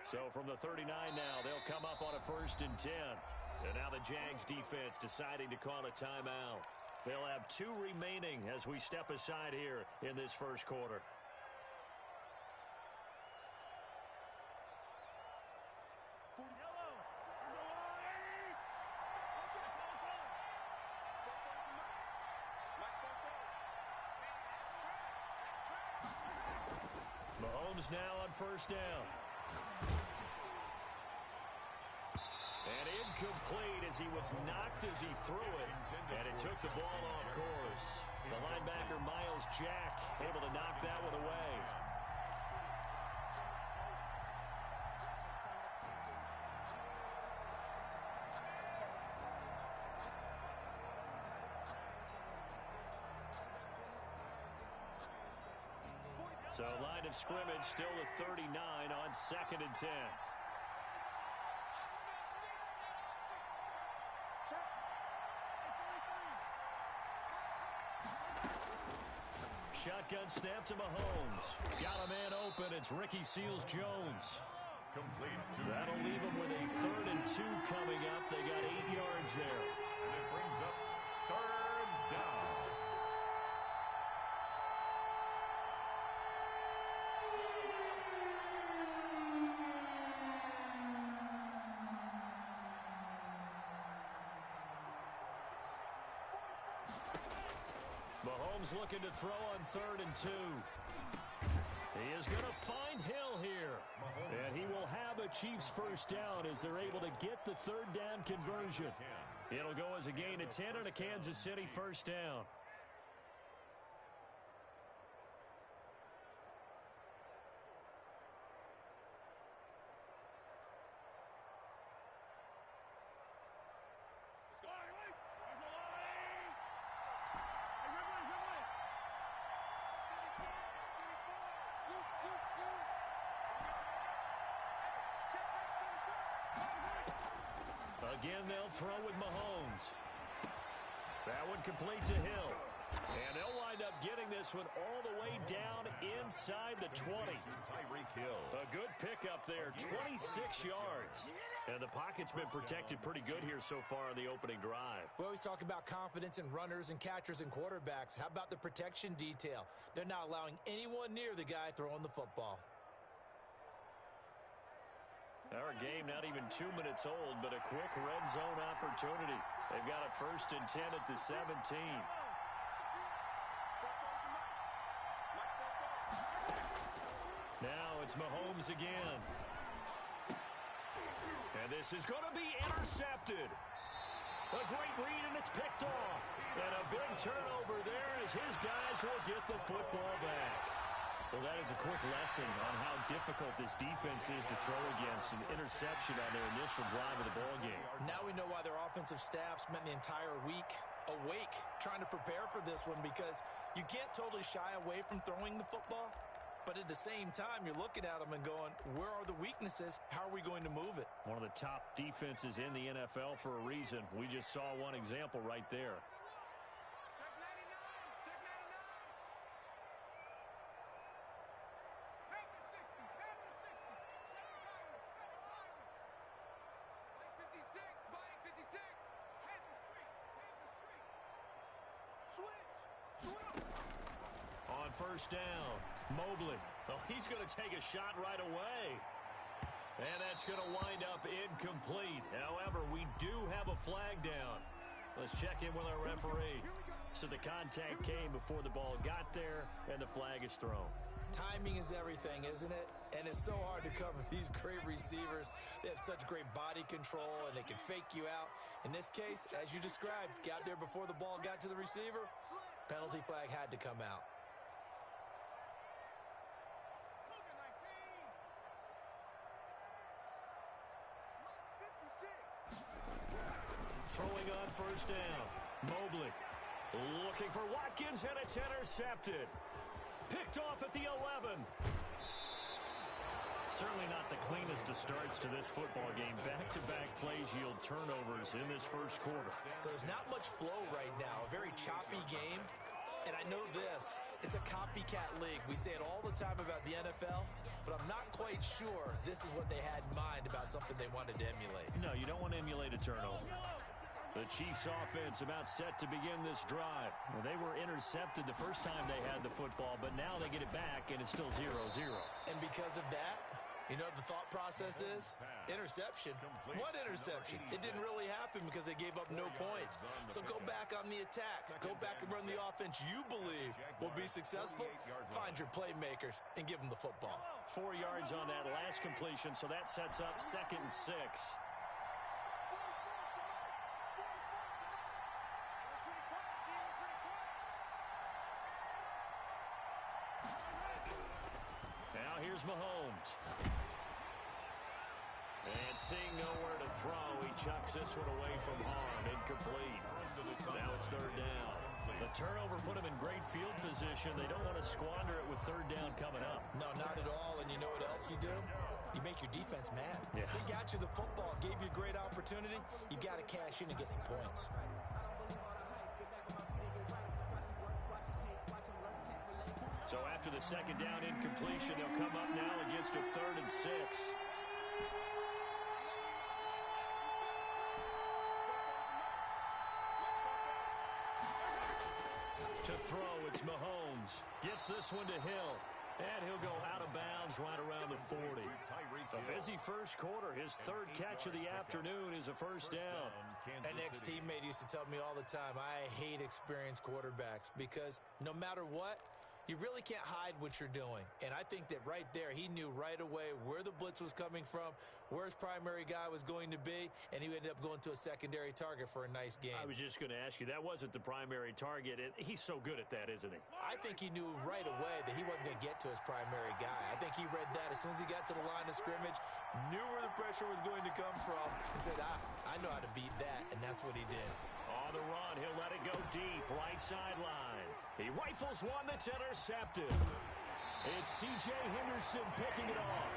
So from the 39 now, they'll come up on a 1st and 10. And now the Jags defense deciding to call a timeout. They'll have 2 remaining as we step aside here in this first quarter. Mahomes now on 1st down. And incomplete as he was knocked as he threw it. And it took the ball off course. The linebacker, Miles Jack, able to knock that one away. So line of scrimmage still the 39 on 2nd and 10. Shotgun snap to Mahomes. Got a man open. It's Ricky Seals-Jones. Complete. That'll leave him with a 3rd and 2 coming up. They got 8 yards there. And it brings up 3rd down. Mahomes looking to throw on 3rd and 2. He is going to find Hill here. And he will have a Chiefs 1st down as they're able to get the 3rd down conversion. It'll go as a gain of 10 and a Kansas City 1st down. Again, they'll throw with Mahomes. That one complete to Hill. And they'll wind up getting this one all the way down inside the 20. A good pickup there, 26 yards. And the pocket's been protected pretty good here so far on the opening drive. We always talk about confidence in runners and catchers and quarterbacks. How about the protection detail? They're not allowing anyone near the guy throwing the football. Our game not even 2 minutes old, but a quick red zone opportunity. They've got a 1st and 10 at the 17. Now it's Mahomes again. And this is going to be intercepted. A great read, and it's picked off. And a big turnover there as his guys will get the football back. Well, that is a quick lesson on how difficult this defense is to throw against. An interception on their initial drive of the ballgame. Now we know why their offensive staff spent the entire week awake trying to prepare for this one, because you can't totally shy away from throwing the football. But at the same time, you're looking at them and going, where are the weaknesses? How are we going to move it? One of the top defenses in the NFL for a reason. We just saw one example right there. On 1st down, Mobley. Oh, he's going to take a shot right away. And that's going to wind up incomplete. However, we do have a flag down. Let's check in with our referee. So the contact came before the ball got there, and the flag is thrown. Timing is everything, isn't it? And it's so hard to cover these great receivers. They have such great body control, and they can fake you out. In this case, as you described, got there before the ball got to the receiver. Penalty flag had to come out. Throwing on 1st down, Mobley looking for Watkins, and it's intercepted. Picked off at the 11. Certainly not the cleanest of starts to this football game. Back-to-back plays yield turnovers in this first quarter. So there's not much flow right now. A very choppy game. And I know this. It's a copycat league. We say it all the time about the NFL, but I'm not quite sure this is what they had in mind about something they wanted to emulate. No, you don't want to emulate a turnover. The Chiefs offense about set to begin this drive. Well, they were intercepted the first time they had the football, but now they get it back, and it's still 0-0. And because of that, you know what the thought process is? Interception. What interception? It didn't really happen because they gave up no points. So go back on the attack. Go back and run the offense you believe will be successful. Find your playmakers and give them the football. 4 yards on that last completion, so that sets up 2nd and 6. Now here's Mahomes. And seeing nowhere to throw, he chucks this one away from harm. Incomplete. Now it's 3rd down. The turnover put him in great field position. They don't want to squander it with 3rd down coming up. No, not at all. And you know what else you do? You make your defense mad. Yeah. They got you the football, gave you a great opportunity. You got to cash in and get some points. So after the 2nd down incompletion, they'll come up now against a 3rd and 6. To throw, it's Mahomes. Gets this one to Hill. And he'll go out of bounds right around the 40. A busy first quarter. His 3rd catch of the afternoon is a 1st down. An ex-teammate used to tell me all the time, I hate experienced quarterbacks because no matter what, you really can't hide what you're doing. And I think that right there, he knew right away where the blitz was coming from, where his primary guy was going to be, and he ended up going to a secondary target for a nice game. I was just going to ask you, that wasn't the primary target. He's so good at that, isn't he? I think he knew right away that he wasn't going to get to his primary guy. I think he read that as soon as he got to the line of scrimmage, knew where the pressure was going to come from, and said, I know how to beat that, and that's what he did. On the run, he'll let it go deep, right sideline. He rifles one that's intercepted. It's C.J. Henderson picking it off.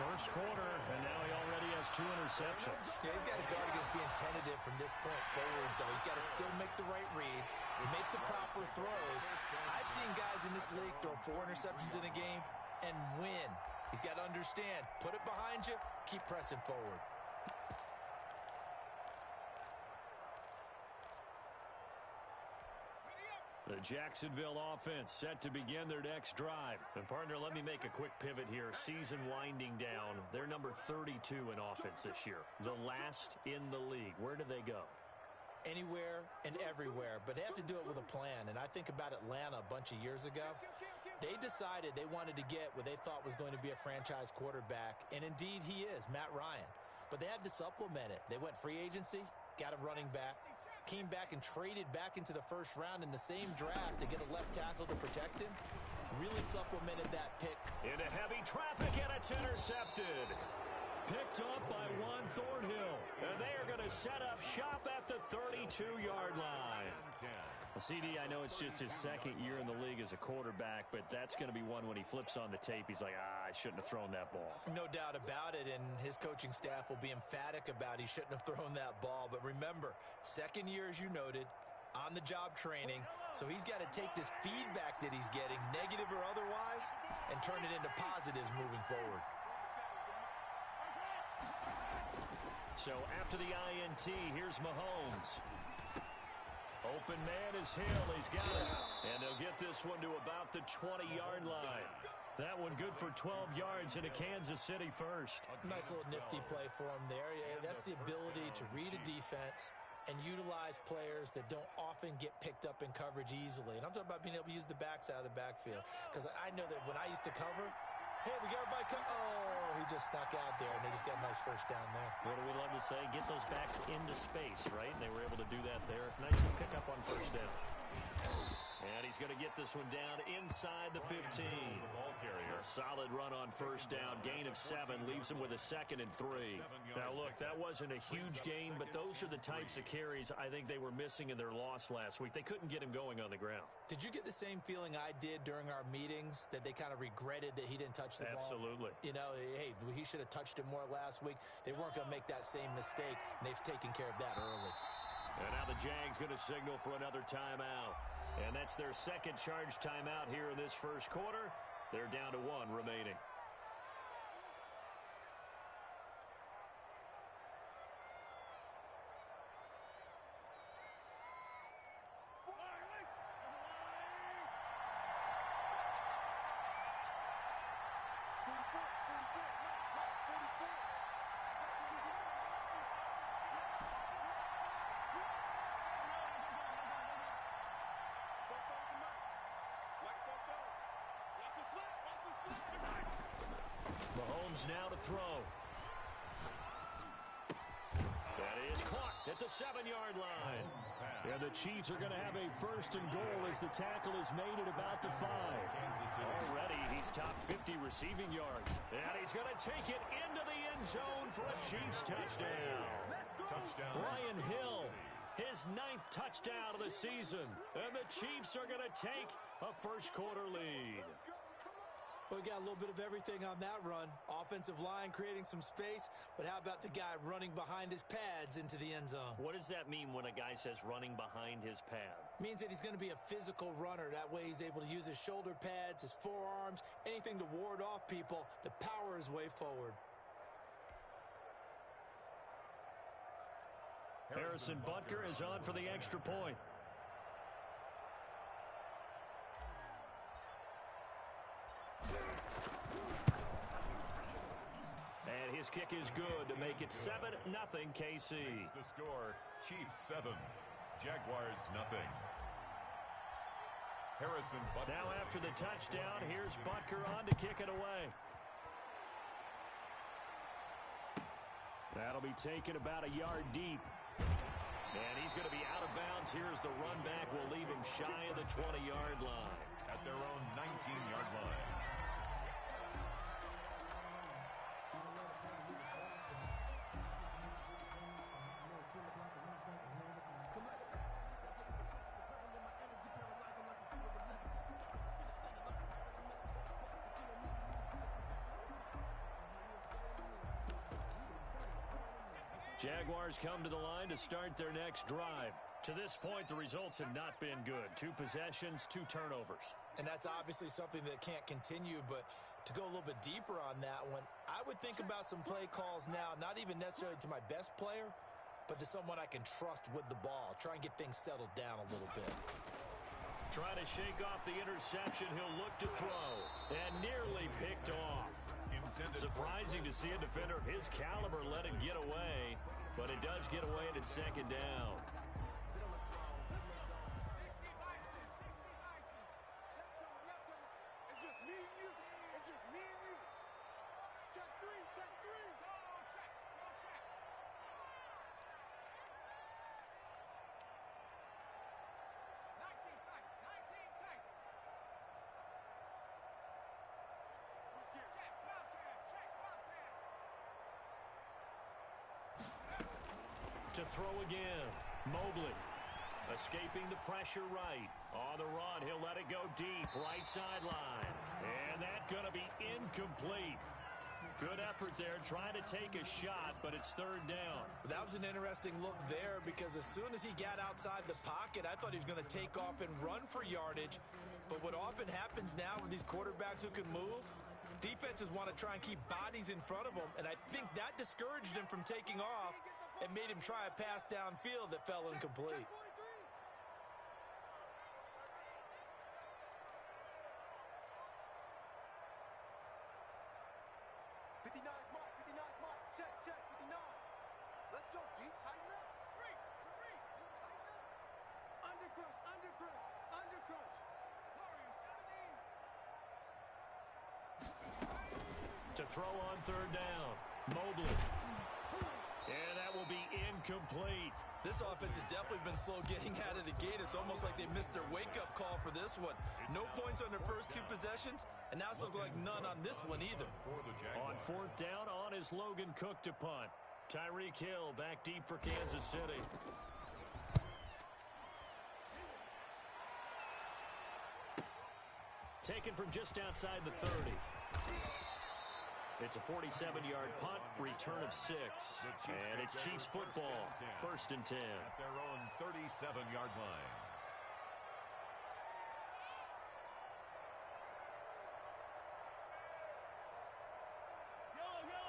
First quarter, and now he already has 2 interceptions. Yeah, he's got to guard against being tentative from this point forward, though. He's got to still make the right reads, make the proper throws. I've seen guys in this league throw 4 interceptions in a game and win. He's got to understand, put it behind you, keep pressing forward. The Jacksonville offense set to begin their next drive. And, partner, let me make a quick pivot here. Season winding down. They're number 32 in offense this year. The last in the league. Where do they go? Anywhere and everywhere, but they have to do it with a plan. And I think about Atlanta a bunch of years ago. They decided they wanted to get what they thought was going to be a franchise quarterback, and indeed he is, Matt Ryan. But they had to supplement it. They went free agency, got a running back, came back and traded back into the first round in the same draft to get a left tackle to protect him. Really supplemented that pick. Into heavy traffic, and it's intercepted. Picked up by Juan Thornhill. And they are going to set up shop at the 32-yard line. Well, CD, I know it's just his 2nd year in the league as a quarterback, but that's going to be one when he flips on the tape. He's like, I shouldn't have thrown that ball. No doubt about it, and his coaching staff will be emphatic about he shouldn't have thrown that ball. But remember, 2nd year, as you noted, on-the-job training, so he's got to take this feedback that he's getting, negative or otherwise, and turn it into positives moving forward. So after the INT, here's Mahomes. Open man is Hill. He's got it. And they'll get this one to about the 20-yard line. That one good for 12 yards into Kansas City first. Nice little nifty play for him there. Yeah, that's the ability to read a defense and utilize players that don't often get picked up in coverage easily. And I'm talking about being able to use the backs out of the backfield. Because I know that when I used to cover, hey, we got everybody oh, he just snuck out there, and they just got a nice first down there. What do we love to say? Get those backs into space, right? And they were able to do that there. Nice pickup on first down. And he's going to get this one down inside the 15. A solid run on first down. Gain of 7 leaves him with a 2nd and 3. Now, look, that wasn't a huge gain, but those are the types of carries I think they were missing in their loss last week. They couldn't get him going on the ground. Did you get the same feeling I did during our meetings, that they kind of regretted that he didn't touch the ball? Absolutely. You know, hey, he should have touched it more last week. They weren't going to make that same mistake, and they've taken care of that early. And now the Jags going to signal for another timeout. And that's their second charge timeout here in this first quarter. They're down to 1 remaining. Mahomes now to throw. That is caught at the 7-yard line. And the Chiefs are going to have a first and goal as the tackle is made at about the 5. Already he's top 50 receiving yards. And he's going to take it into the end zone for a Chiefs touchdown. Brian Hill, his 9th touchdown of the season. And the Chiefs are going to take a first quarter lead. Well, we got a little bit of everything on that run. Offensive line creating some space, but how about the guy running behind his pads into the end zone? What does that mean when a guy says running behind his pad? Means that he's going to be a physical runner. That way he's able to use his shoulder pads, his forearms, anything to ward off people to power his way forward. Harrison Butker is on for the extra point. And his kick is good to make it 7-0 KC. The score, Chiefs 7, Jaguars 0. Harrison Butker. Now after the touchdown, here's Butker on to kick it away. That'll be taken about a yard deep. And he's going to be out of bounds. Here's the run back. Will leave him shy of the 20-yard line. At their own 19-yard line. Jaguars come to the line to start their next drive. To this point, the results have not been good. 2 possessions, 2 turnovers. And that's obviously something that can't continue, but to go a little bit deeper on that one, I would think about some play calls now, not even necessarily to my best player, but to someone I can trust with the ball. Try and get things settled down a little bit. Trying to shake off the interception, he'll look to throw, and nearly picked off. Surprising to see a defender of his caliber let it get away, but it does get away and it's second down. It's just me and you. It's just me and you. Check 3, check 3. Go check, go check. 19 tight, 19 tight. Switch gears. Check, Bobcat, check, Bobcat. To throw again, Mobley escaping the pressure right. On the run, he'll let it go deep, right sideline. And that's going to be incomplete. Good effort there, trying to take a shot, but it's third down. That was an interesting look there because as soon as he got outside the pocket, I thought he was going to take off and run for yardage. But what often happens now with these quarterbacks who can move, defenses want to try and keep bodies in front of them, and I think that discouraged him from taking off and made him try a pass downfield that fell incomplete. Check, check, 59. Let's go, D. Tighten up. Straight. Tighten up. Under crunch. Warrior 17. To throw on third down, Mobley. And that will be incomplete. This offense has definitely been slow getting out of the gate. It's almost like they missed their wake-up call for this one. No points on their first 2 possessions, and now it's looking like none on this one either. On fourth down, on is Logan Cook to punt. Tyreek Hill back deep for Kansas City. Taken from just outside the 30. It's a 47-yard punt, return of 6. And it's Chiefs football, 1st and 10. At their own 37-yard line.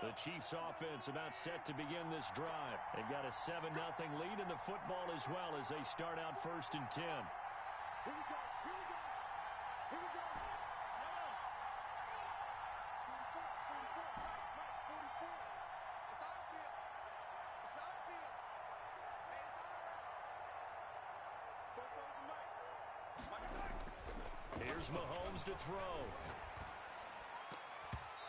The Chiefs offense about set to begin this drive. They've got a 7-0 lead in the football as well as they start out 1st and 10. Here we go. Here we go. Here we go. 44. It's our field. It's our field. Hey, it's our route. Football's the mic. Here's Mahomes to throw.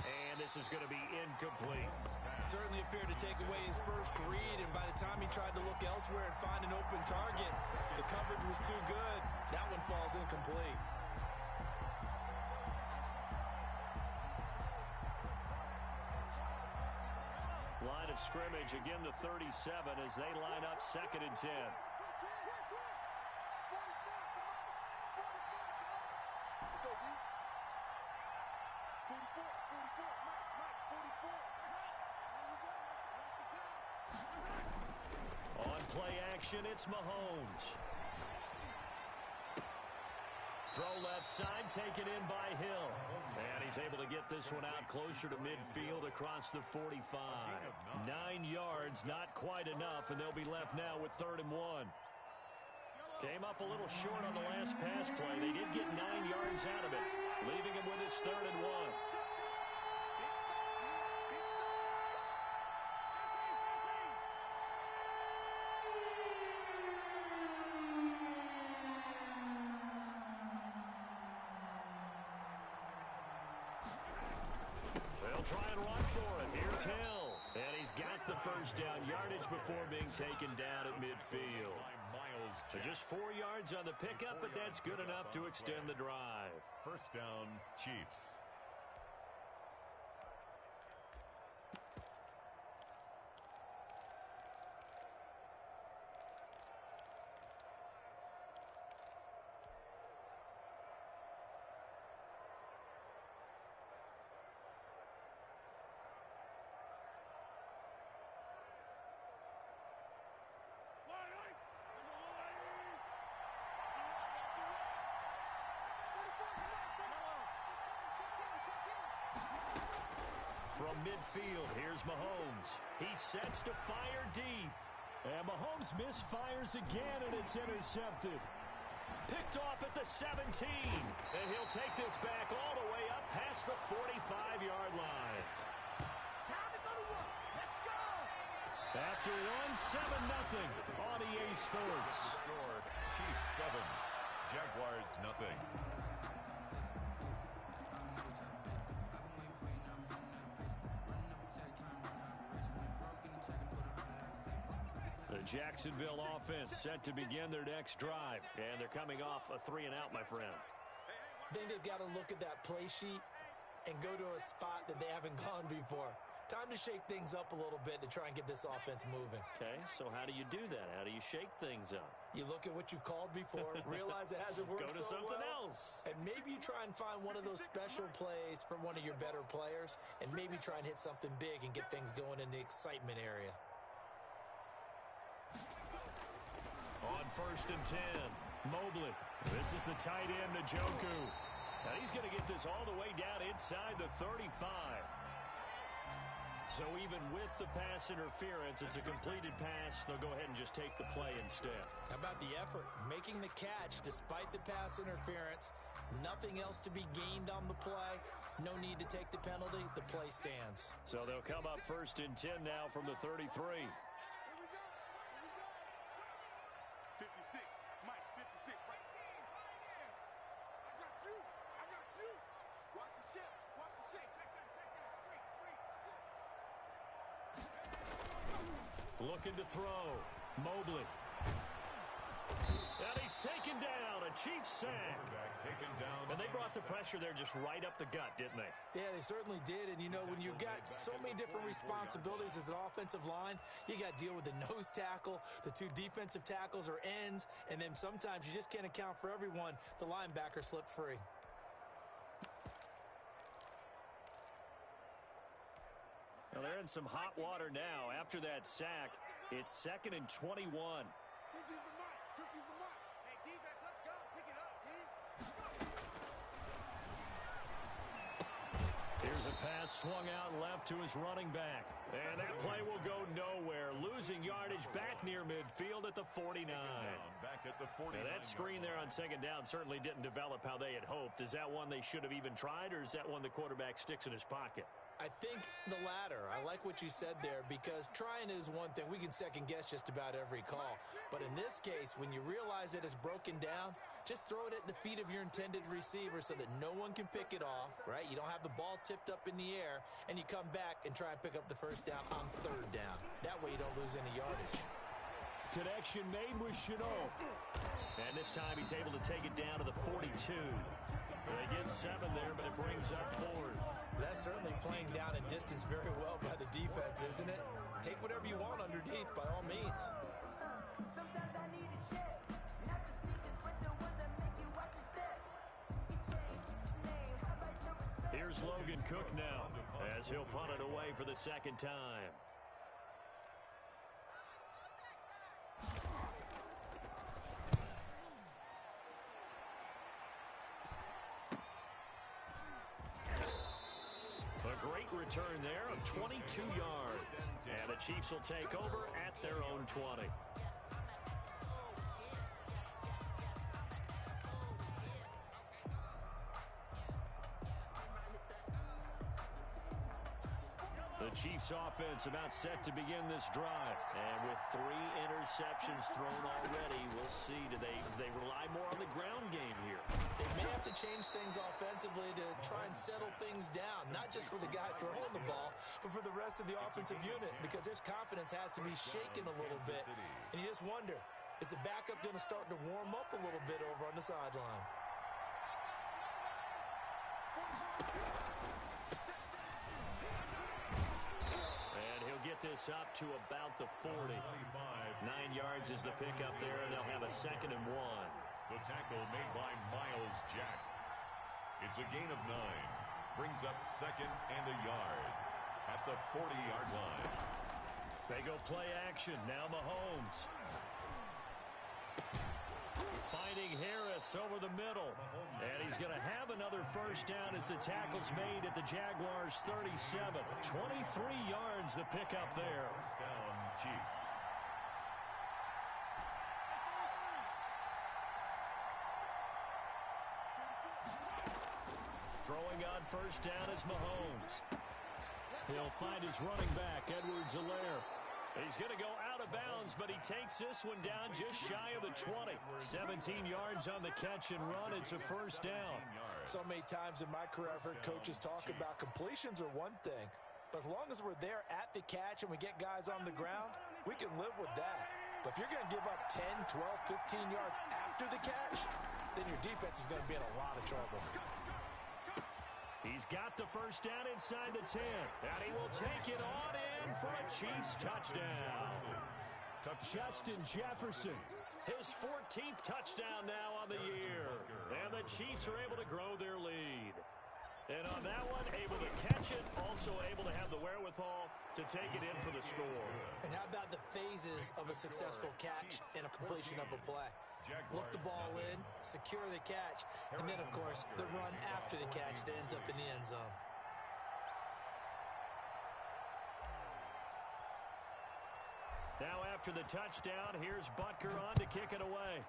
And this is going to be incomplete. Certainly appeared to take away his first read, and by the time he tried to look elsewhere and find an open target, the coverage was too good. That one falls incomplete. Line of scrimmage, again the 37 as they line up 2nd and 10. Let's go, D. 44, Mike, 44. On play action, it's Mahomes. Throw left side, taken in by Hill. And he's able to get this one out closer to midfield across the 45. 9 yards, not quite enough, and they'll be left now with 3rd and 1. Came up a little short on the last pass play. They did get 9 yards out of it, leaving him with his 3rd and 1. They'll try and run for it. Here's Hill. And he's got the first down yardage before being taken down at midfield. So just 4 yards on the pickup, but that's good enough to extend the drive. 1st down, Chiefs. From midfield, here's Mahomes. He sets to fire deep. And Mahomes misfires again, and it's intercepted. Picked off at the 17. And he'll take this back all the way up past the 45-yard line. Time to go to work. Let's go. After 1, 7-0 on EA Sports. Score, Chiefs 7, Jaguars nothing. The Jacksonville offense set to begin their next drive. And they're coming off a 3-and-out, my friend. I think they've got to look at that play sheet and go to a spot that they haven't gone before. Time to shake things up a little bit to try and get this offense moving. Okay, so how do you do that? How do you shake things up? You look at what you've called before, realize it hasn't worked Go to so something well, else. and maybe you try and find one of those special plays from one of your better players, and maybe try and hit something big and get things going in the excitement area. On 1st and 10, Mobley. This is the tight end, Njoku. Now he's going to get this all the way down inside the 35. So even with the pass interference, it's a completed pass. They'll go ahead and just take the play instead. How about the effort? Making the catch despite the pass interference. Nothing else to be gained on the play. No need to take the penalty. The play stands. So they'll come up 1st and 10 now from the 33. 56, Mike, 56, right? I got you. Watch the ship. Check that, straight. Looking to throw. Mobley. And he's taken down. A Chiefs sack. Quarterback taken down. And they brought the pressure there just right up the gut, didn't they? Yeah, they certainly did. And, you know, when you've got so many different responsibilities as an offensive line, you got to deal with the nose tackle, the 2 defensive tackles or ends, and then sometimes you just can't account for everyone. The linebacker slipped free. Well, they're in some hot water now. After that sack, it's 2nd and 21. Trick use the mic. Hey, defense, let's go. Pick it up, D. Here's As a pass swung out left to his running back. And that play will go nowhere. Losing yardage back near midfield at the 49. Back at the 49. Now that screen there on second down certainly didn't develop how they had hoped. Is that one they should have even tried, or is that one the quarterback sticks in his pocket? I think the latter. I like what you said there, because trying is one thing. We can second guess just about every call. But in this case, when you realize that it's broken down, just throw it at the feet of your intended receiver so that no one can pick it off, right? You don't have the ball tipped up in the air, and you come back and try and pick up the first down on third down. That way you don't lose any yardage. Connection made with Chenault. And this time he's able to take it down to the 42. They get 7 there, but it brings up 4th. That's certainly playing down in distance very well by the defense, isn't it? Take whatever you want underneath, by all means. Here's Logan Cook now, as he'll punt it away for the second time. A great return there of 22 yards. And the Chiefs will take over at their own 20. The Chiefs offense about set to begin this drive. And with 3 interceptions thrown already, we'll see. Do they rely more on the ground game here? They may have to change things offensively to try and settle things down, not just for the guy throwing the ball, but for the rest of the offensive unit, because his confidence has to be shaken a little bit. And you just wonder, is the backup going to start to warm up a little bit over on the sideline? And he'll get this up to about the 40. 9 yards is the pickup there, and they'll have a 2nd and 1. The tackle made by Miles Jack. It's a gain of 9. Brings up 2nd and a yard at the 40-yard line. They go play action. Now Mahomes. Finding Harris over the middle. And he's going to have another first down as the tackle's made at the Jaguars' 37. 23 yards the pickup there. First down, Chiefs. Throwing on first down is Mahomes. He'll find his running back, Edwards-Helaire. He's going to go out of bounds, but he takes this one down just shy of the 20. 17 yards on the catch and run. It's a first down. So many times in my career, I've heard coaches talk about completions are one thing, but as long as we're there at the catch and we get guys on the ground, we can live with that. But if you're going to give up 10, 12, 15 yards after the catch, then your defense is going to be in a lot of trouble. He's got the first down inside the 10, and he will take it on in for a Chiefs touchdown. Justin Jefferson, his 14th touchdown now on the year, and the Chiefs are able to grow their lead. And on that one, able to catch it, also able to have the wherewithal to take it in for the score. And how about the phases of a successful catch and a completion of a play? Look the ball in, secure the catch, and then, of course, the run after the catch that ends up in the end zone. Now after the touchdown, here's Butker on to kick it away.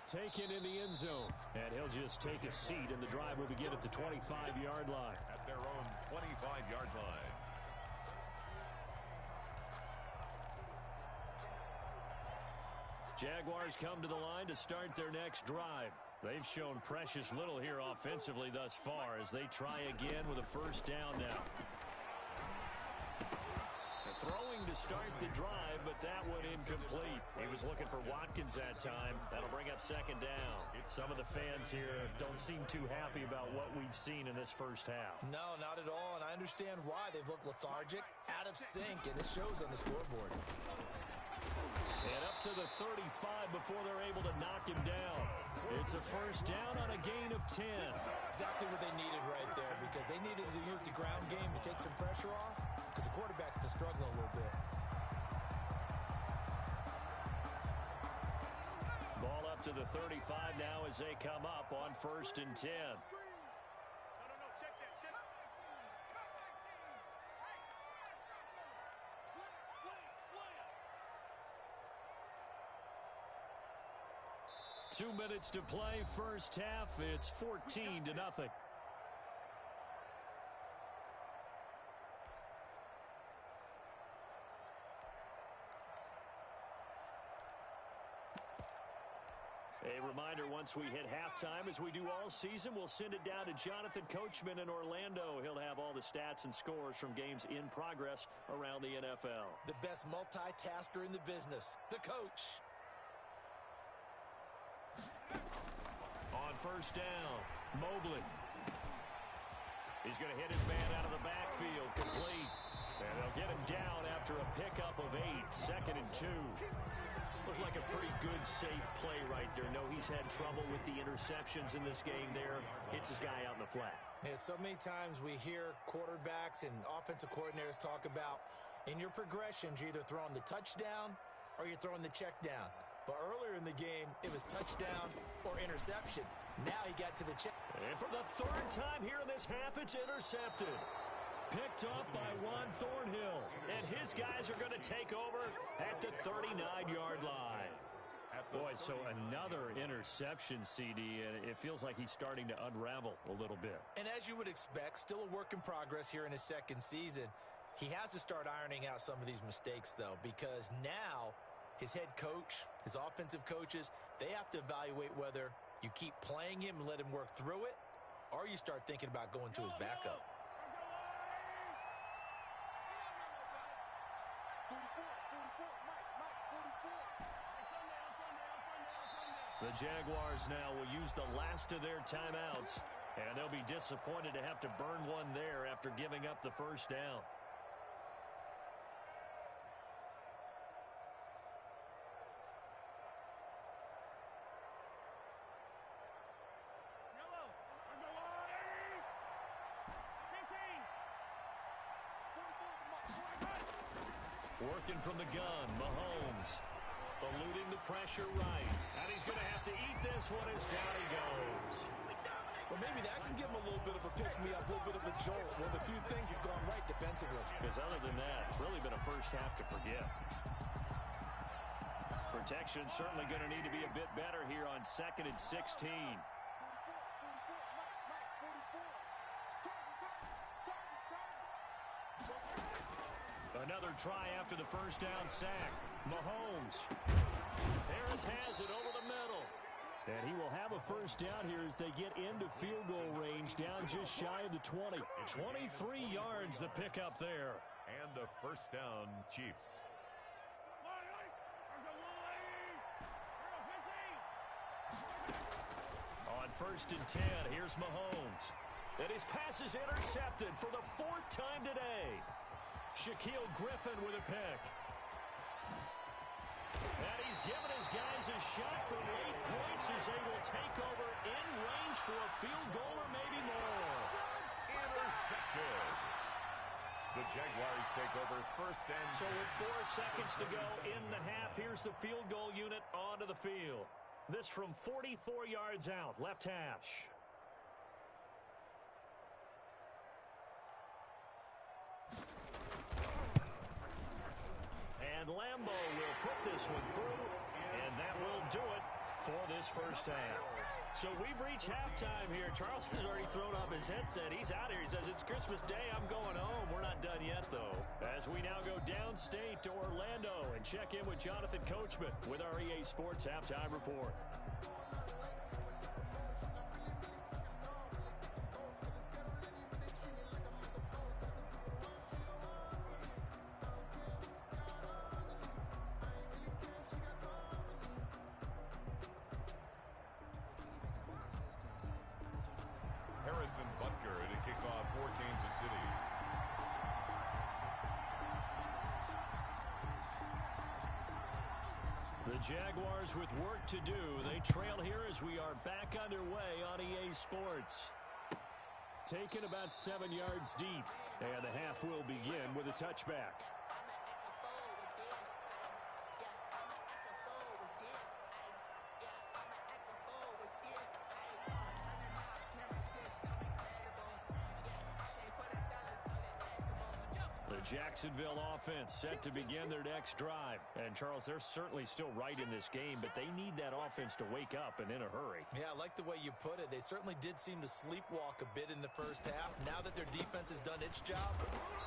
Taken in the end zone. And he'll just take a seat, and the drive will begin at the 25-yard line. At their own 25-yard line. Jaguars come to the line to start their next drive. They've shown precious little here offensively thus far as they try again with a first down now. Throwing to start the drive, but that one incomplete. He was looking for Watkins that time. That'll bring up second down. Some of the fans here don't seem too happy about what we've seen in this first half. No, not at all, and I understand why. They've looked lethargic, out of sync, and it shows on the scoreboard. And up to the 35 before they're able to knock him down. It's a first down on a gain of 10. Exactly what they needed right there, because they needed to use the ground game to take some pressure off, because the quarterback's been struggling a little bit. Ball up to the 35 now as they come up on 1st and 10. 2 minutes to play first half. It's 14-0. A reminder, once we hit halftime, as we do all season, we'll send it down to Jonathan Coachman in Orlando. He'll have all the stats and scores from games in progress around the NFL. The best multitasker in the business, the coach. On first down, Mobley. He's going to hit his man out of the backfield, complete. And they'll get him down after a pickup of 8, 2nd and 2. Looked like a pretty good, safe play right there. No, he's had trouble with the interceptions in this game there. Hits his guy out in the flat. Yeah, so many times we hear quarterbacks and offensive coordinators talk about, in your progressions, you're either throwing the touchdown or you're throwing the check down. But earlier in the game, it was touchdown or interception. Now he got to the check. And for the 3rd time here in this half, it's intercepted. Picked up by Juan Thornhill. And his guys are going to take over at the 39-yard line. Boy, so another interception, CD, and it feels like he's starting to unravel a little bit. And as you would expect, still a work in progress here in his 2nd season. He has to start ironing out some of these mistakes, though, because now his head coach, his offensive coaches, they have to evaluate whether you keep playing him and let him work through it, or you start thinking about going to his backup. The Jaguars now will use the last of their timeouts, and they'll be disappointed to have to burn one there after giving up the first down. Working from the gun, Mahomes. Eluding the pressure right. And he's going to have to eat this one as down he goes. Well, maybe that can give him a little bit of a pick-me-up, a little bit of a jolt. One of the few things has gone right defensively. Because other than that, it's really been a first half to forget. Protection certainly going to need to be a bit better here on 2nd and 16. Another try after the first down sack. Mahomes. Harris has it over the middle. And he will have a first down here as they get into field goal range, down just shy of the 20. 23 yards the pickup there. And a first down, Chiefs. On 1st and 10, here's Mahomes. And his pass is intercepted for the 4th time today. Shaquille Griffin with a pick. And he's given his guys a shot for late points as they will take over in range for a field goal or maybe more. Intercepted. The Jaguars take over 1st and... So with 4 seconds to go in the half, here's the field goal unit onto the field. This from 44 yards out, left hash. And Lambeau will put this one through, and that will do it for this first half. So we've reached halftime here. Charles has already thrown off his headset. He's out here. He says, it's Christmas Day. I'm going home. We're not done yet, though. As we now go downstate to Orlando and check in with Jonathan Coachman with our EA Sports Halftime Report. Harrison Butker to kick off for Kansas City. The Jaguars with work to do. They trail here as we are back underway on EA Sports. Taken about 7 yards deep. And the half will begin with a touchback. The The Jacksonville offense set to begin their next drive. And, Charles, they're certainly still right in this game, but they need that offense to wake up and in a hurry. Yeah, I like the way you put it. They certainly did seem to sleepwalk a bit in the first half. Now that their defense has done its job,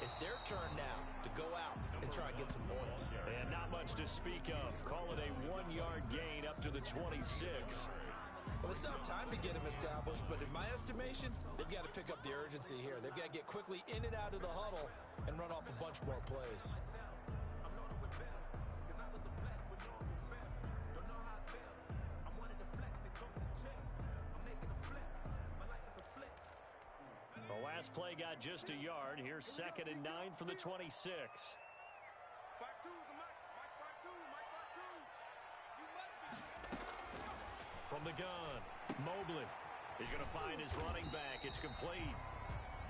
it's their turn now to go out and try and get some points. And not much to speak of. Call it a 1-yard gain up to the 26. Well, they still have time to get him established, but in my estimation, they've got to pick up the urgency here. They've got to get quickly in and out of the huddle and run off a bunch more plays. The last play got just a yard. Here's 2nd and 9 from the 26. 5-2 the Mike. Mike 5-2. Mike 5-2. You must be. From the gun, Mobley. He's going to find his running back. It's complete.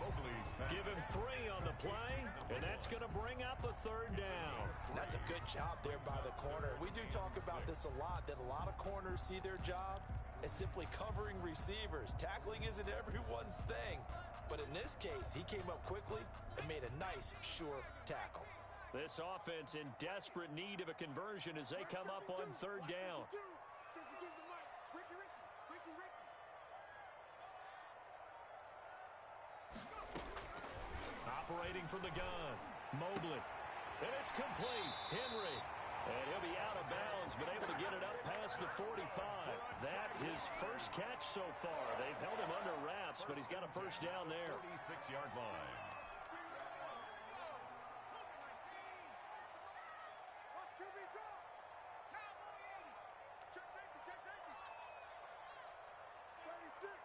Mobley's back. Give him 3 on the play, and that's going to bring up a 3rd down. That's a good job there by the corner. We do talk about this a lot, that a lot of corners see their job as simply covering receivers. Tackling isn't everyone's thing. But in this case, he came up quickly and made a nice, sure tackle. This offense in desperate need of a conversion as they come up on 3rd down. 52's the Mike. Ricky. Operating from the gun, Mobley. And it's complete. Henry. And he'll be out of bounds, but able to get it up past the 45. That his first catch so far. They've held him under wraps, but he's got a first down there. 36-yard line. What's QB draw? Check safety. 36.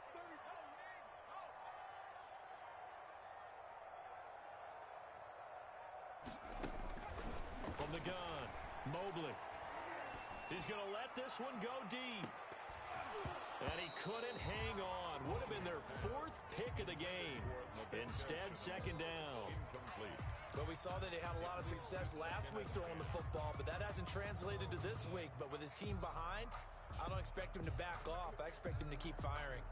From the gun, Mobley. He's going to let this one go deep. And he couldn't hang on. Would have been their 4th pick of the game. Instead, 2nd down. Incomplete. But we saw that he had a lot of success last week throwing the football, but that hasn't translated to this week. But with his team behind, I don't expect him to back off. I expect him to keep firing.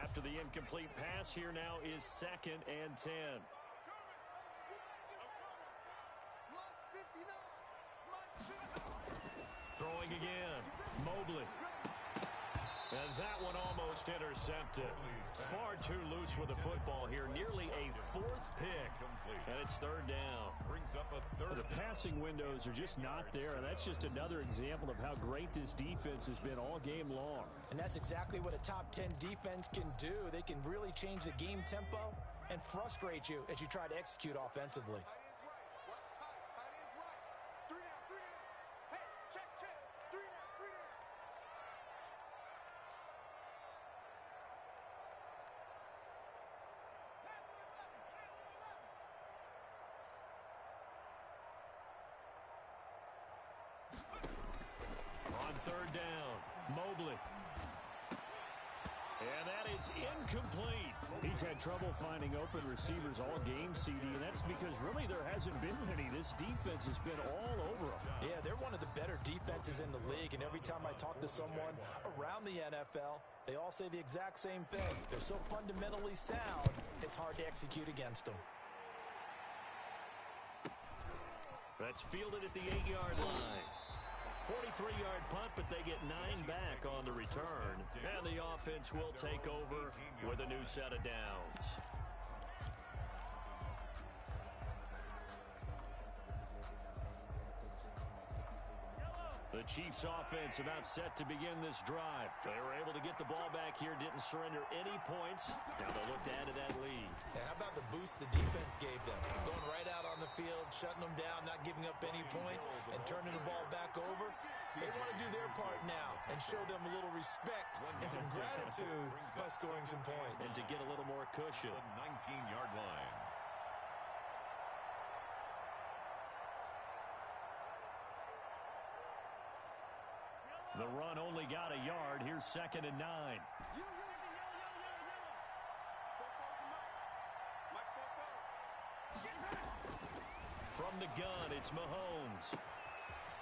After the incomplete pass, here now is 2nd and 10. Throwing again, Mobley. And that one almost intercepted. Far too loose with the football here. Nearly a 4th pick. And it's 3rd down. Brings up a 3rd. The passing windows are just not there. And that's just another example of how great this defense has been all game long. And that's exactly what a top 10 defense can do. They can really change the game tempo and frustrate you as you try to execute offensively. Tight is right. Watch tight. Tight is right. 3 down. Hey, check. 3 down. On 3rd down, Mobley. And that is incomplete. He's had trouble finding open receivers all game, CD, and that's because really there hasn't been many. This defense has been all over them. Yeah, they're one of the better defenses in the league, and every time I talk to someone around the NFL, they all say the exact same thing. They're so fundamentally sound, it's hard to execute against them. That's fielded at the 8-yard line. 43-yard punt, but they get 9 back on the return. And the offense will take over with a new set of downs. The Chiefs offense about set to begin this drive. They were able to get the ball back here, didn't surrender any points. Now they'll look to add to that lead. And how about the boost the defense gave them? Going right out on the field, shutting them down, not giving up any points, and turning the ball back over. They want to do their part now and show them a little respect and some gratitude by scoring some points. And to get a little more cushion. The 19-yard line. The run only got a yard. Here's 2nd and 9. From the gun, it's Mahomes.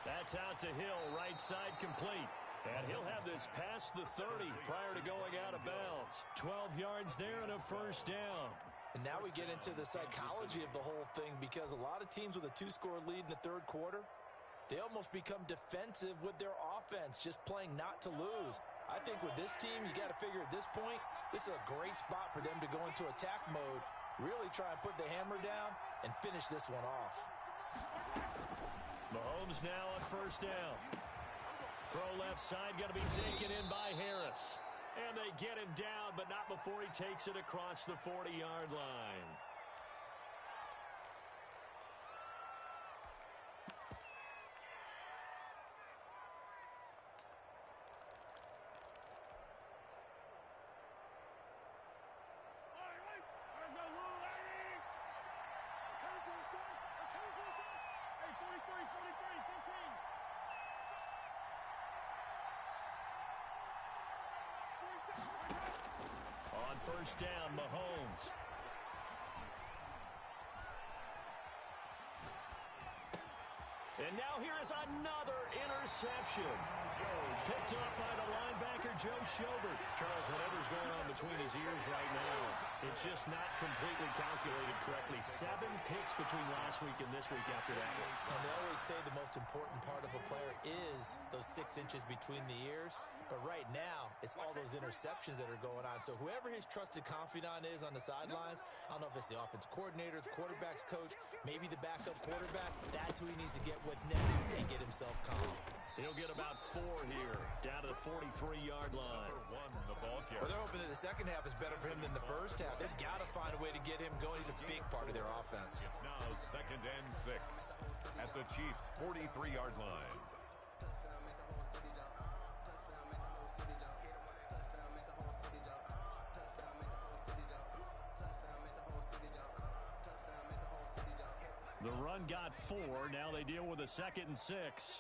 That's out to Hill, right side complete. And he'll have this past the 30 prior to going out of bounds. 12 yards there and a first down. And now we get into the psychology of the whole thing, because a lot of teams with a 2-score lead in the third quarter, they almost become defensive with their offense, just playing not to lose. I think with this team, you got to figure at this point, this is a great spot for them to go into attack mode, really try and put the hammer down and finish this one off. Mahomes now on first down. Throw left side, going to be taken in by Harris. And they get him down, but not before he takes it across the 40-yard line. On first down, Mahomes. And now here is another interception. Picked up by the linebacker, Joe Schobert. Charles, whatever's going on between his ears right now, it's just not completely calculated correctly. 7 picks between last week and this week after that one. And they always say the most important part of a player is those 6 inches between the ears. But right now, it's all those interceptions that are going on. So whoever his trusted confidant is on the sidelines, I don't know if it's the offensive coordinator, the quarterback's coach, maybe the backup quarterback, that's who he needs to get with now and get himself calm. He'll get about 4 here, down to the 43-yard line. The ball carrier. Well, they're hoping that the second half is better for him than the first half. They've got to find a way to get him going. He's a big part of their offense. It's now 2nd and 6 at the Chiefs' 43-yard line. The run got 4. Now they deal with a 2nd and 6. Let's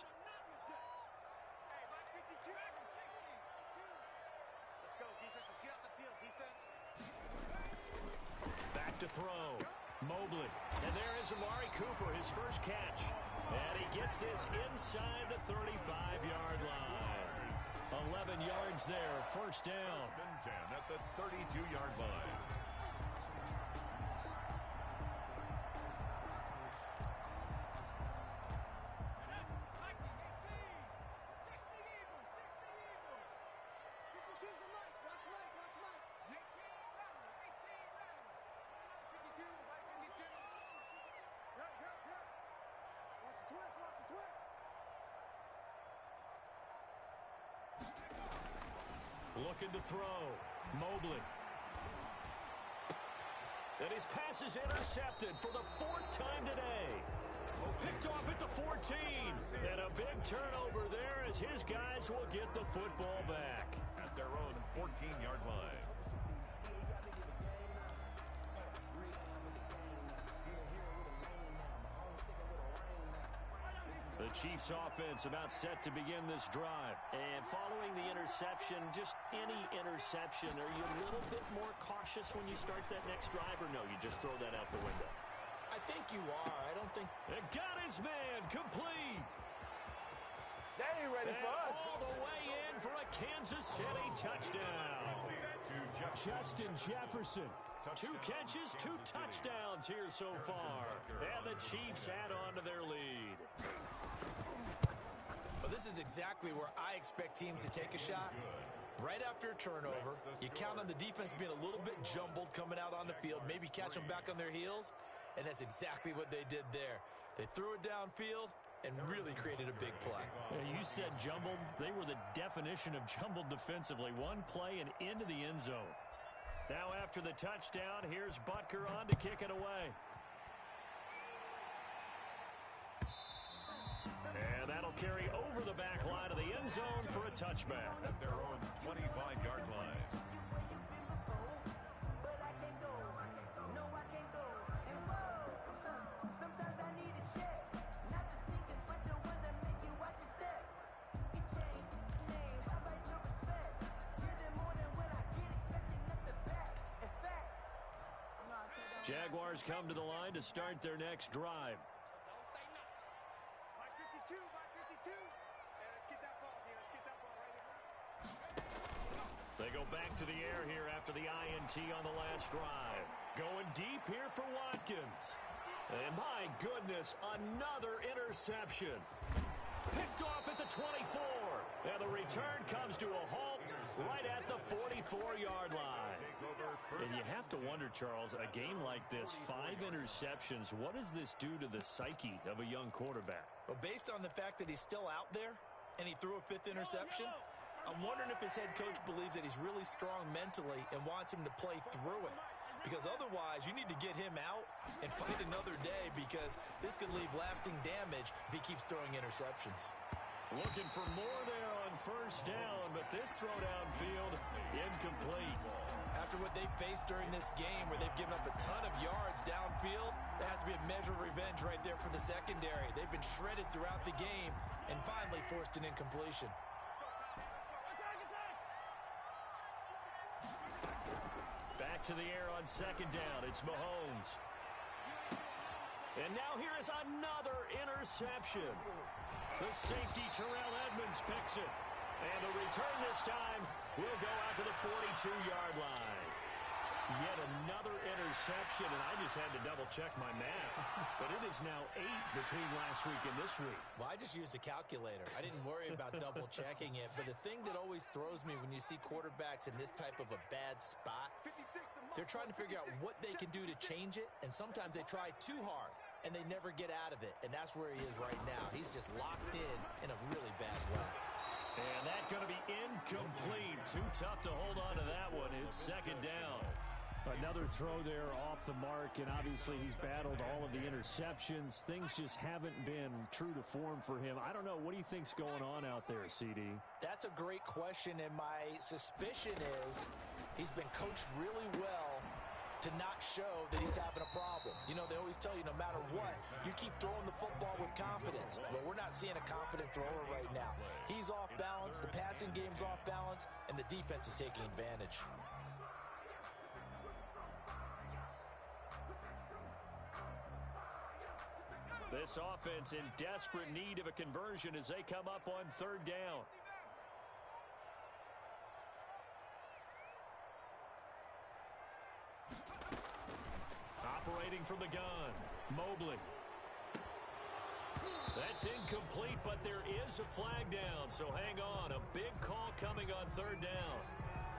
go, defense. Let's get out the field, defense. Back to throw. Mobley. And there is Amari Cooper, his first catch. And he gets this inside the 35-yard line. 11 yards there, first down. 10 at the 32-yard line. Looking to throw. Mobley. And his pass is intercepted for the 4th time today. Picked off at the 14. And a big turnover there as his guys will get the football back. At their own 14-yard line. The Chiefs offense about set to begin this drive. And following the interception, just any interception, are you a little bit more cautious when you start that next drive, or no, you just throw that out the window? I think you are. I don't think... It got his man complete. They ain't ready for us. All the way in for a Kansas City touchdown. Justin Jefferson. 2 catches, 2 touchdowns here so far. And the Chiefs add on to their lead. Well, this is exactly where I expect teams to take a shot. Right after a turnover, you count on the defense being a little bit jumbled coming out on the field, maybe catch them back on their heels, and that's exactly what they did there. They threw it downfield and really created a big play. You said jumbled. They were the definition of jumbled defensively. One play and into the end zone. Now after the touchdown, here's Butker on to kick it away. And that'll carry over the back line of the end zone for a touchback. At their own 25-yard line. Jaguars come to the line to start their next drive. By 52, by 52. Hey, let's get that ball here. Let's get that ball right here. They go back to the air here after the INT on the last drive. Going deep here for Watkins. And my goodness, another interception. Picked off at the 24. And the return comes to a halt right at the 44-yard line. And you have to wonder, Charles, a game like this, 5 interceptions, what does this do to the psyche of a young quarterback? Well, based on the fact that he's still out there and he threw a 5th interception, I'm wondering if his head coach believes that he's really strong mentally and wants him to play through it. Because otherwise, you need to get him out and fight another day, because this could leave lasting damage if he keeps throwing interceptions. Looking for more there on first down, but this throw downfield, incomplete. After what they've faced during this game, where they've given up a ton of yards downfield, there has to be a measure of revenge right there for the secondary. They've been shredded throughout the game and finally forced an incompletion. Back to the air on second down. It's Mahomes. And now here is another interception. The safety, Terrell Edmonds, picks it. And the return this time will go out to the 42-yard line. Yet another interception, and I just had to double-check my math. But it is now 8 between last week and this week. Well, I just used a calculator. I didn't worry about double-checking it. But the thing that always throws me when you see quarterbacks in this type of a bad spot, they're trying to figure out what they can do to change it, and sometimes they try too hard, and they never get out of it. And that's where he is right now. He's just locked in a really bad way. And that's going to be incomplete. Too tough to hold on to that one. It's second down. Another throw there off the mark, and obviously he's battled all of the interceptions. Things just haven't been true to form for him. I don't know. What do you think's going on out there, CD? That's a great question, and my suspicion is he's been coached really well to not show that he's having a problem. You know, they always tell you no matter what, you keep throwing the football with confidence. But we're not seeing a confident thrower right now. He's off balance, the passing game's off balance, and the defense is taking advantage. This offense in desperate need of a conversion as they come up on third down. Operating from the gun, Mobley. That's incomplete, but there is a flag down, so hang on. A big call coming on third down.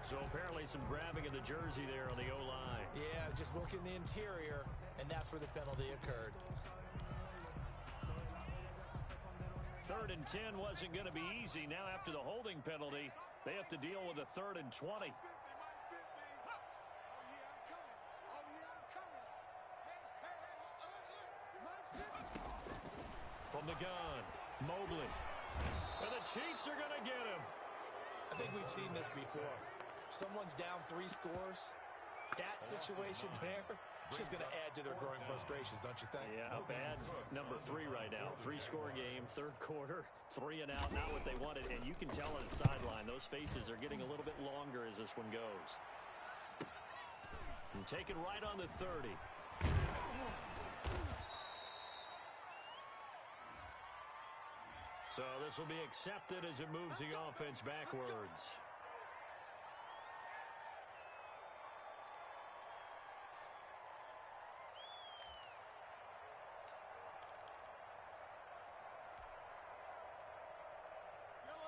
So apparently some grabbing of the jersey there on the O-line. Yeah, just looking the interior, and that's where the penalty occurred. 3rd and 10 wasn't going to be easy. Now after the holding penalty, they have to deal with a 3rd and 20. From the gun, Mobley. And the Chiefs are going to get him. I think we've seen this before. Someone's down 3 scores. That situation there, it's just going to add to their growing frustrations, don't you think? Yeah, a bad number 3 right now. 3-score game, 3rd quarter, 3 and out, not what they wanted. And you can tell on the sideline, those faces are getting a little bit longer as this one goes. And taken right on the 30. So this will be accepted as it moves the offense backwards.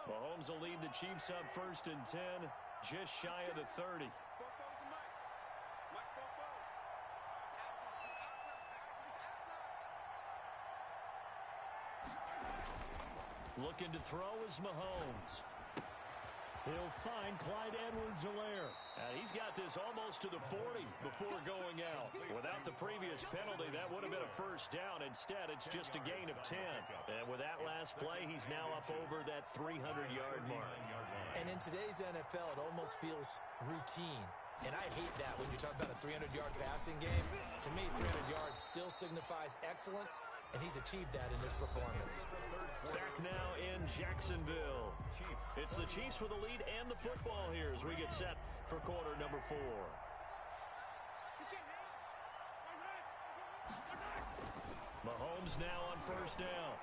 Mahomes will lead the Chiefs up 1st and 10, just shy of the 30. Looking to throw is Mahomes. He'll find Clyde Edwards-Helaire. And he's got this almost to the 40 before going out. Without the previous penalty, that would have been a first down. Instead, it's just a gain of 10. And with that last play, he's now up over that 300-yard mark. And in today's NFL, it almost feels routine. And I hate that when you talk about a 300-yard passing game. To me, 300 yards still signifies excellence, and he's achieved that in this performance. Back now in Jacksonville. It's the Chiefs with the lead and the football here as we get set for quarter number 4. Mahomes now on first down.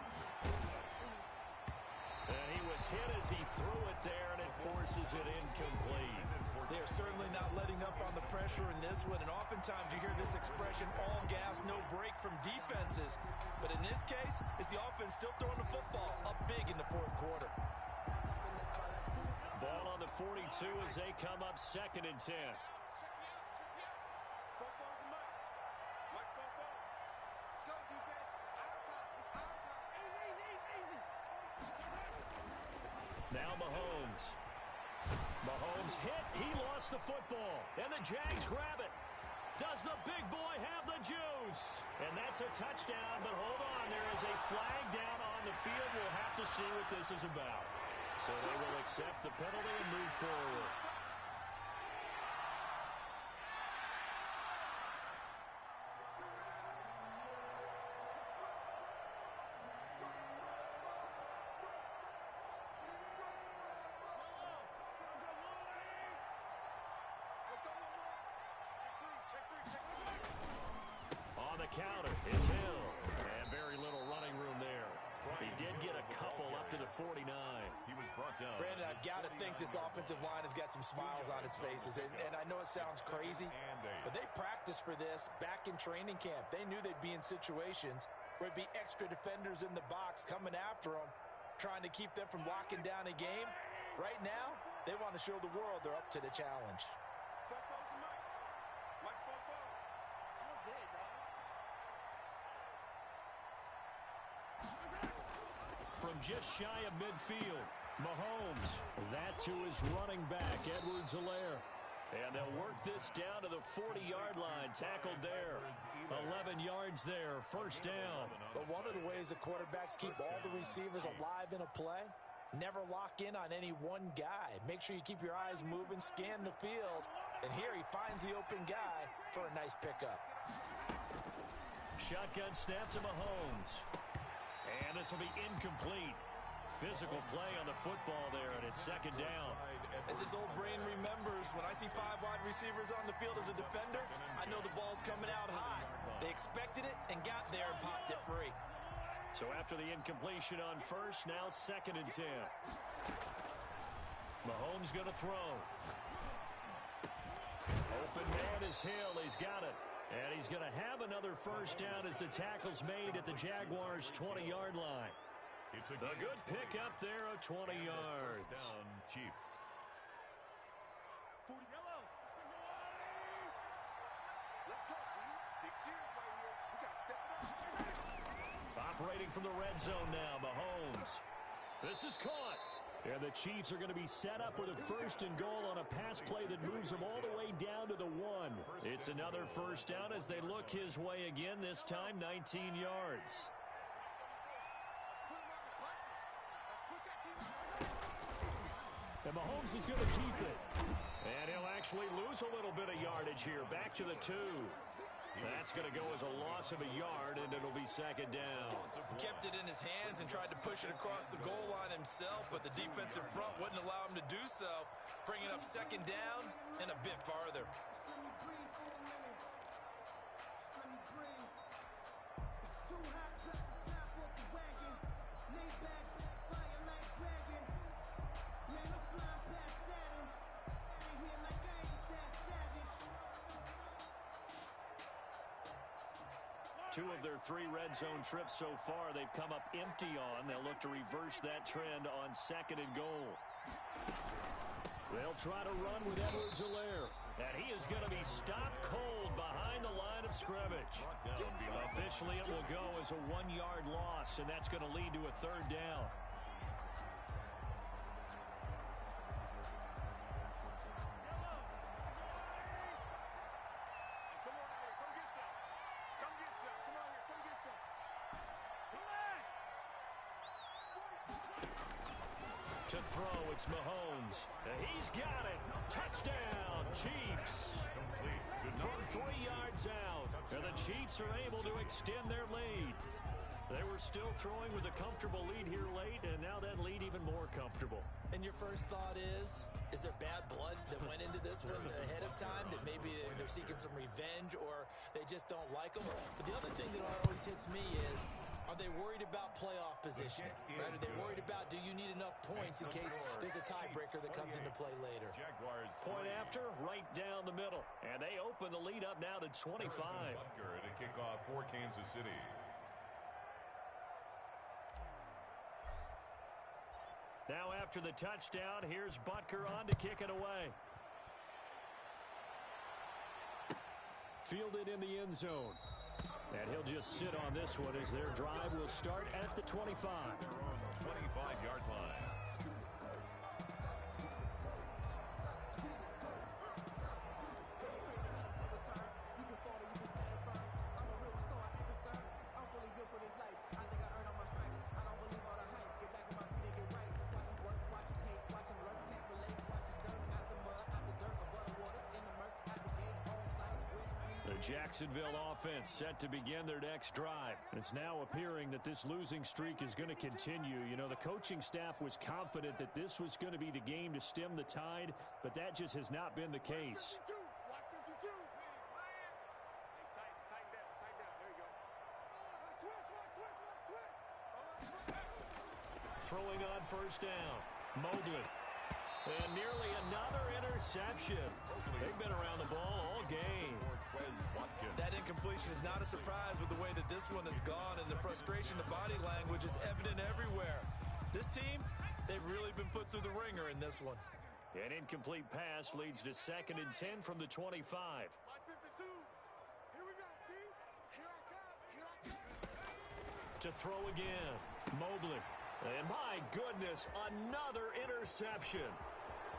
And he was hit as he threw it there, and it forces it incomplete. They are certainly not letting up on the pressure. pressure in this one, and oftentimes you hear this expression, all gas, no break from defenses. But in this case, it's the offense still throwing the football up big in the fourth quarter. Ball on the 42 as they come up 2nd and 10. Now Mahomes. Mahomes hit. He lost the football. And the Jags grab it. Does the big boy have the juice? And that's a touchdown, but hold on. There is a flag down on the field. We'll have to see what this is about. So they will accept the penalty and move forward. On the counter, it's Hill. And very little running room there. He did get a couple up to the 49. He was brought down. Brandon, I've got to think this offensive line has got some smiles on its faces. And I know it sounds crazy, but they practiced for this back in training camp. They knew they'd be in situations where it'd be extra defenders in the box coming after them, trying to keep them from locking down a game. Right now, they want to show the world they're up to the challenge. From just shy of midfield, Mahomes. That to his running back, Edwards-Helaire. And they'll work this down to the 40-yard line. Tackled there. 11 yards there. First down. But one of the ways the quarterbacks keep all the receivers alive in a play, never lock in on any one guy. Make sure you keep your eyes moving, scan the field. And here he finds the open guy for a nice pickup. Shotgun snap to Mahomes. And this will be incomplete. Physical play on the football there, and it's 2nd down. As his old brain remembers, when I see 5 wide receivers on the field as a defender, I know the ball's coming out high. They expected it and got there and popped it free. So after the incompletion on first, now 2nd and 10. Mahomes going to throw. Open man is Hill. He's got it. And he's going to have another first down as the tackle's made at the Jaguars' 20-yard line. It's a good pickup there of 20 yards. Down, Chiefs. Operating from the red zone now, Mahomes. This is caught. And the Chiefs are going to be set up with a 1st and goal on a pass play that moves them all the way down to the 1. It's another first down as they look his way again, this time 19 yards. And Mahomes is going to keep it. And he'll actually lose a little bit of yardage here. Back to the 2. That's going to go as a loss of a yard, and it'll be 2nd down. Kept it in his hands and tried to push it across the goal line himself, but the defensive front wouldn't allow him to do so, bringing up 2nd down and a bit farther. Two of their 3 red zone trips so far, they've come up empty on. They'll look to reverse that trend on 2nd and goal. They'll try to run with Edwards-Helaire. And he is going to be stopped cold behind the line of scrimmage. Officially, it will go as a 1-yard loss, and that's going to lead to a 3rd down. To throw, it's Mahomes. And he's got it. Touchdown, Chiefs. From 3 yards out. And the Chiefs are able to extend their lead. They were still throwing with a comfortable lead here late, and now that lead even more comfortable. And your first thought is there bad blood that went into this one ahead of time, that maybe they're seeking some revenge or they just don't like them? But the other thing that always hits me is Are they worried about playoff positioning? Right? Are they worried about, do you need enough points in case there's a tiebreaker that comes into play later? Point after, right down the middle. And they open the lead up now to 25. Butker to kick off for Kansas City. Now after the touchdown, here's Butker on to kick it away. Fielded in the end zone. And he'll just sit on this one as their drive will start at the 25. 25-yard line. Jacksonville offense set to begin their next drive. It's now appearing that this losing streak is going to continue. You know, the coaching staff was confident that this was going to be the game to stem the tide, but that just has not been the case. Watch 52. Tighten down. There you go. Switch. Throwing on first down. Mobley. And nearly another interception. They've been around the ball all game. That incompletion is not a surprise with the way that this one has gone, and the frustration of body language is evident everywhere. This team, they've really been put through the ringer in this one. An incomplete pass leads to 2nd and 10 from the 25. Line 52. Here we go, T. Here I come. To throw again. Mobley. And my goodness, another interception.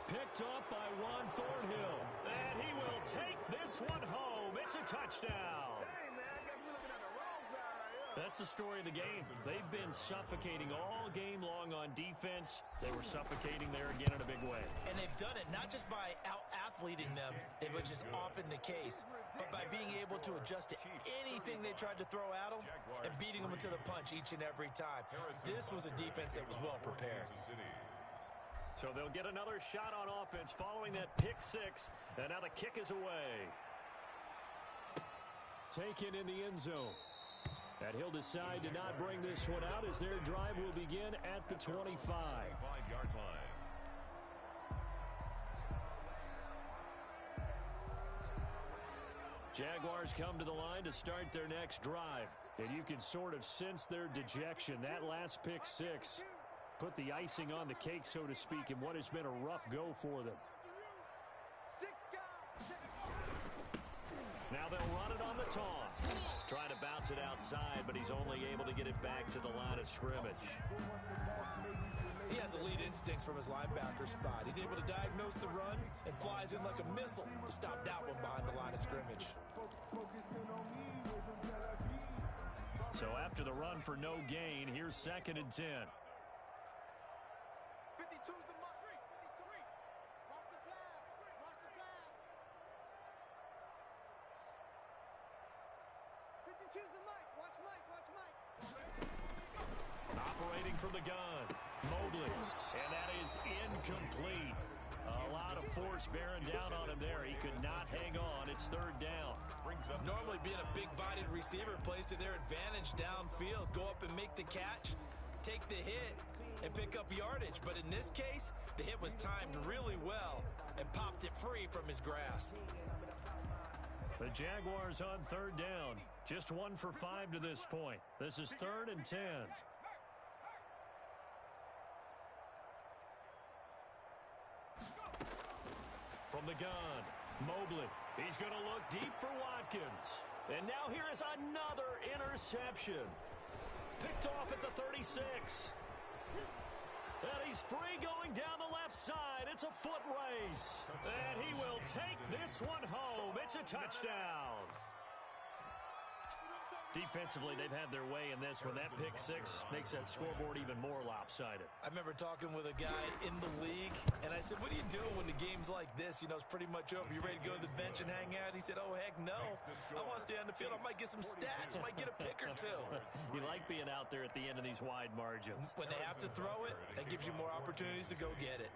Picked up by Juan Thornhill. And he will take this one home. It's a touchdown. Hey, man, I guess we're looking at the wrong side right here. That's the story of the game. They've been suffocating all game long on defense. They were suffocating there again in a big way. And they've done it not just by out-athleting them, which is often the case, but by being able to adjust to anything they tried to throw at them and beating them to the punch each and every time. This was a defense that was well prepared. So they'll get another shot on offense following that pick six. And now the kick is away. Taken in the end zone. And he'll decide to not bring this one out as their drive will begin at the 25. 5-yard line. Jaguars come to the line to start their next drive. And you can sort of sense their dejection. That last pick six put the icing on the cake, so to speak, in what has been a rough go for them. Now they'll run it on the toss. Trying to bounce it outside, but he's only able to get it back to the line of scrimmage. He has elite instincts from his linebacker spot. He's able to diagnose the run and flies in like a missile to stop that one behind the line of scrimmage. So after the run for no gain, here's 2nd and 10. 52's the mark. 53. Watch the pass. Watch the pass. 52's the Mike. Watch Mike. Watch Mike. Operating from the gun. Mobley. And that is incomplete. A lot of force bearing down on him there. He could not hang on. It's 3rd down. Normally being a big-bodied receiver plays to their advantage downfield. Go up and make the catch, take the hit, and pick up yardage. But in this case, the hit was timed really well and popped it free from his grasp. The Jaguars on 3rd down. Just 1 for 5 to this point. This is 3rd and 10. From the gun, Mobley. He's going to look deep for Watkins. And now here is another interception. Picked off at the 36. And he's free going down the left side. It's a foot race. And he will take this one home. It's a touchdown. Defensively, they've had their way in this one. That pick six makes that scoreboard even more lopsided. I remember talking with a guy in the league, and I said, what do you do when the game's like this? You know, it's pretty much over. You ready to go to the bench and hang out? He said, oh, heck no. I want to stay on the field. I might get some stats. Might get a pick or two. You like being out there at the end of these wide margins. When they have to throw it, that gives you more opportunities to go get it.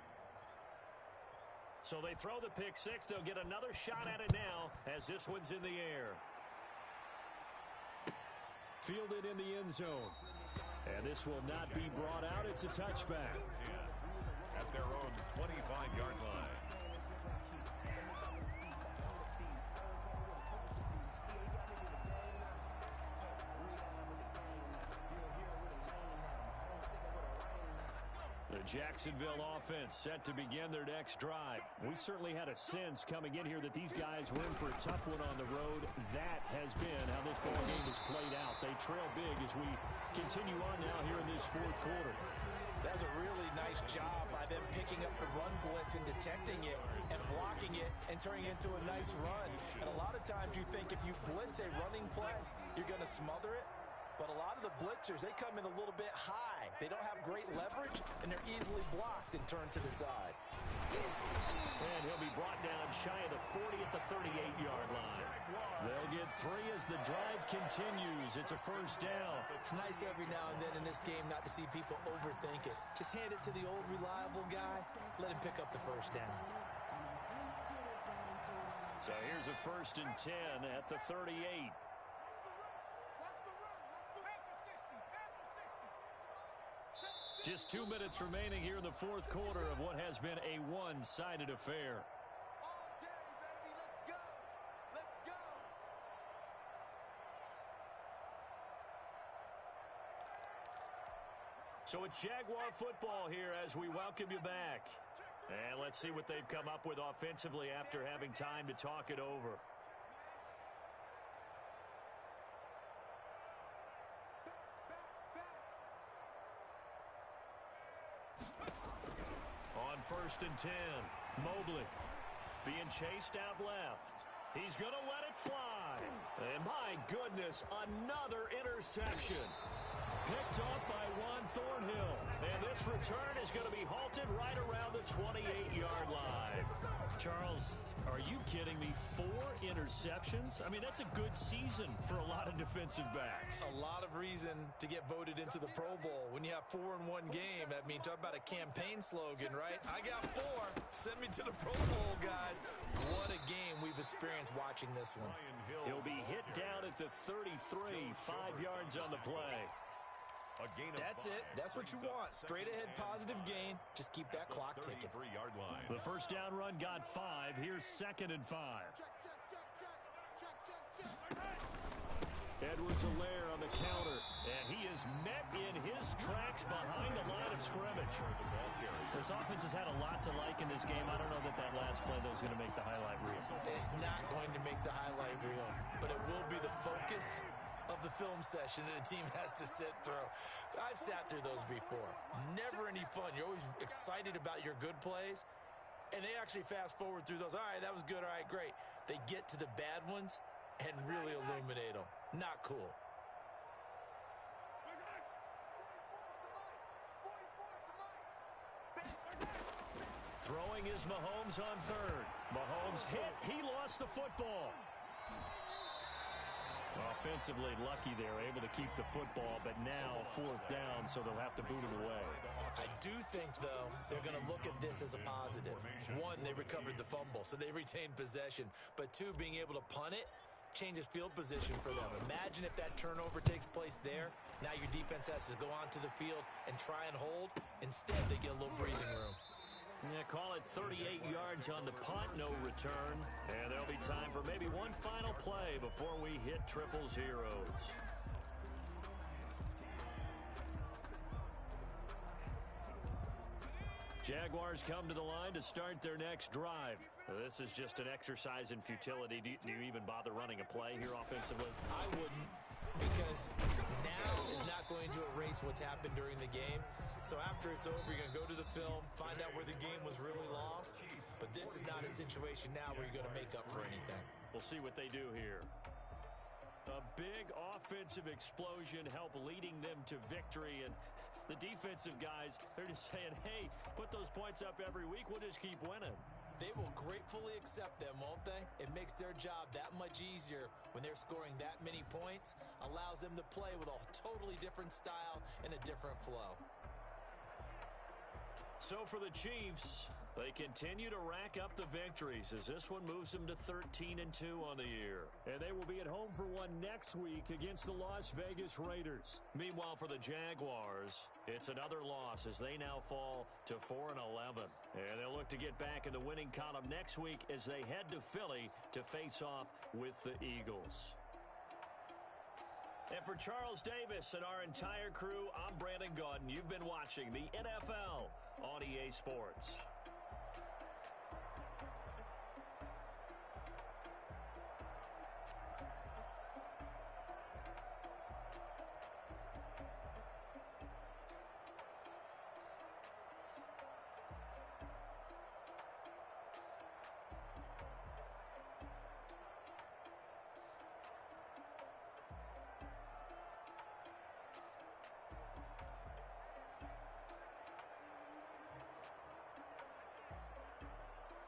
So they throw the pick six. They'll get another shot at it now as this one's in the air. Fielded in the end zone. And this will not be brought out. It's a touchback. At their own 25-yard line. The Jacksonville offense set to begin their next drive. We certainly had a sense coming in here that these guys were in for a tough one on the road. That has been how this ball game has played out. They trail big as we continue on now here in this fourth quarter. That was a really nice job by them picking up the run blitz and detecting it and blocking it and turning it into a nice run. And a lot of times you think if you blitz a running play, you're going to smother it. But a lot of the blitzers, they come in a little bit high. They don't have great leverage, and they're easily blocked and turned to the side. And he'll be brought down shy of the 40 at the 38-yard line. They'll get 3 as the drive continues. It's a first down. It's nice every now and then in this game not to see people overthink it. Just hand it to the old reliable guy. Let him pick up the first down. So here's a 1st and 10 at the 38. Just 2 minutes remaining here in the fourth quarter of what has been a one-sided affair. So it's Jaguar football here as we welcome you back. And let's see what they've come up with offensively after having time to talk it over. On 1st and 10, Mobley being chased out left. He's going to let it fly. And my goodness, another interception. Picked off by Juan Thornhill. And this return is going to be halted right around the 28-yard line. Charles, are you kidding me? 4 interceptions? I mean, that's a good season for a lot of defensive backs. A lot of reason to get voted into the Pro Bowl. When you have 4 in one game, I mean, talk about a campaign slogan, right? I got 4. Send me to the Pro Bowl, guys. What a game we've experienced watching this one. He'll be hit down at the 33, 5 yards on the play. That's it. That's what you want. Straight ahead positive gain. Just keep that clock ticking. The first down run got 5. Here's 2nd and 5. Edwards-Helaire on the counter. And he is met in his tracks behind the line of scrimmage. This offense has had a lot to like in this game. I don't know that that last play, though, is going to make the highlight reel. It's not going to make the highlight reel, but it will be the focus of the film session that the team has to sit through. I've sat through those before. Never any fun. You're always excited about your good plays, and they actually fast forward through those. All right, that was good. All right, great. They get to the bad ones and really illuminate them. Not cool. Throwing is Mahomes on 3rd. Mahomes hit. He lost the football. Offensively lucky they're able to keep the football, but now 4th down, so they'll have to boot it away. I do think, though, they're going to look at this as a positive. 1, they recovered the fumble, so they retained possession. But 2, being able to punt it changes field position for them. Imagine if that turnover takes place there. Now your defense has to go onto the field and try and hold. Instead, they get a little breathing room. Yeah, call it 38 yards on the punt, no return. And there'll be time for maybe one final play before we hit triple zeros. Jaguars come to the line to start their next drive. This is just an exercise in futility. Do you even bother running a play here offensively? I wouldn't, because now is not going to erase what's happened during the game. So after it's over, you're going to go to the film, find out where the game was really lost. But this is not a situation now where you're going to make up for anything. We'll see what they do here. A big offensive explosion helped leading them to victory. And the defensive guys, they're just saying, hey, put those points up every week. We'll just keep winning. They will gratefully accept them, won't they? It makes their job that much easier when they're scoring that many points. Allows them to play with a totally different style and a different flow. So for the Chiefs, They continue to rack up the victories as this one moves them to 13-2 on the year. And they will be at home for one next week against the Las Vegas Raiders. Meanwhile, for the Jaguars, it's another loss as they now fall to 4-11. And they'll look to get back in the winning column next week as they head to Philly to face off with the Eagles. And for Charles Davis and our entire crew, I'm Brandon Gaudin. You've been watching the NFL on EA Sports.